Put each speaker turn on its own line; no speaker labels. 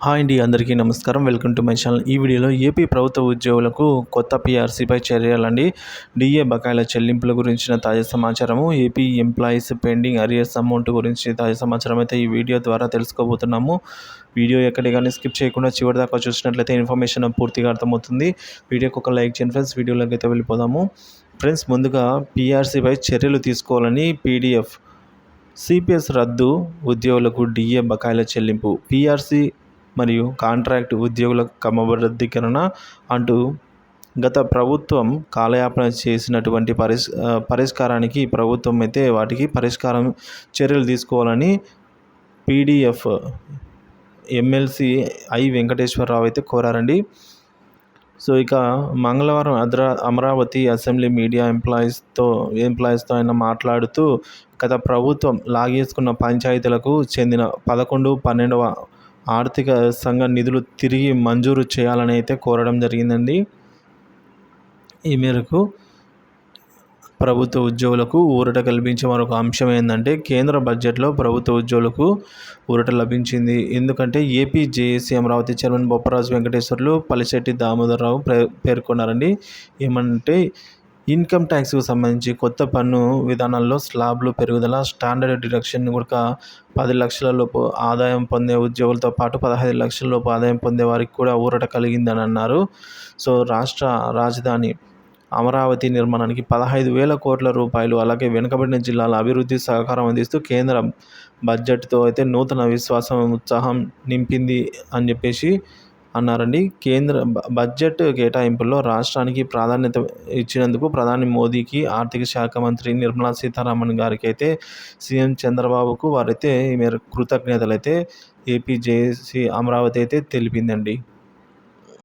Hi అండి, అందరికీ నమస్కారం. Welcome to my channel. ఈ వీడియోలో ఏపీ ప్రభుత్వ ఉద్యోగులకు కొత్త పీఆర్సీపై చర్యలండి, డిఏ బకాయిల చెల్లింపుల గురించిన తాజా సమాచారము, AP employees pending arrears amount గురించి తాజా సమాచారం అయితే ఈ వీడియో ద్వారా తెలుసుకోబోతున్నాము. వీడియో ఎక్కడే కానీ స్కిప్ చేయకుండా చివరి దాకా చూసినట్లయితే ఇన్ఫర్మేషన్ పూర్తిగా అర్థమవుతుంది. వీడియోకి ఒక లైక్ చేయండి ఫ్రెండ్స్. వీడియోలోకి అయితే వెళ్ళిపోదాము. ఫ్రెండ్స్, ముందుగా పీఆర్సీపై చర్యలు తీసుకోవాలని పీడీఎఫ్. సిపిఎస్ రద్దు, ఉద్యోగులకు డిఏ బకాయిల చెల్లింపు, పీఆర్సీ మరియు కాంట్రాక్ట్ ఉద్యోగుల క్రమబద్ధీకరణ అంటూ గత ప్రభుత్వం కాలయాపన చేసినటువంటి పరిష్కారానికి ప్రభుత్వం అయితే వాటికి పరిష్కారం చర్యలు తీసుకోవాలని పీడీఎఫ్ ఎమ్మెల్సీ ఐ వెంకటేశ్వరరావు అయితే కోరారండి. సో ఇక మంగళవారం అమరావతి అసెంబ్లీ మీడియా ఎంప్లాయీస్తో ఆయన మాట్లాడుతూ గత ప్రభుత్వం లాగేసుకున్న పంచాయతీలకు చెందిన 11, 12వ ఆర్థిక సంఘ నిధులు తిరిగి మంజూరు చేయాలని అయితే కోరడం జరిగిందండి. ఈ మేరకు ప్రభుత్వ ఉద్యోగులకు ఊరట కల్పించే మరొక అంశం ఏంటంటే, కేంద్ర బడ్జెట్లో ప్రభుత్వ ఉద్యోగులకు ఊరట లభించింది. ఎందుకంటే AP JAC Amaravati chairman Bopparaju Venkateswarlu, Pallisetti Damodara Rao పేర్కొన్నారండి. ఏమంటే, ఇన్కమ్ ట్యాక్స్కు సంబంధించి కొత్త పన్ను విధానాల్లో స్లాబ్లు పెరుగుదల, స్టాండర్డ్ డిడక్షన్ కూడా 10 లక్షల లోపు ఆదాయం పొందే ఉద్యోగులతో పాటు 15 లక్షల లోపు ఆదాయం పొందే వారికి కూడా ఊరట కలిగిందని అన్నారు. సో రాష్ట్ర రాజధాని అమరావతి నిర్మాణానికి 15,000 కోట్ల రూపాయలు, అలాగే వెనుకబడిన జిల్లాల అభివృద్ధి సహకారం అందిస్తూ కేంద్ర బడ్జెట్తో అయితే నూతన విశ్వాసం, ఉత్సాహం నింపింది అని చెప్పేసి అన్నారండి. కేంద్ర బడ్జెట్ కేటాయింపుల్లో రాష్ట్రానికి ప్రాధాన్యత ఇచ్చినందుకు ప్రధాని మోదీకి, ఆర్థిక శాఖ మంత్రి నిర్మలా సీతారామన్ గారికి అయితే సీఎం చంద్రబాబుకు వారైతే ఈ మేరకు కృతజ్ఞతలు అయితే ఏపీ జేఏసీ అమరావతి అయితే తెలిపిందండి.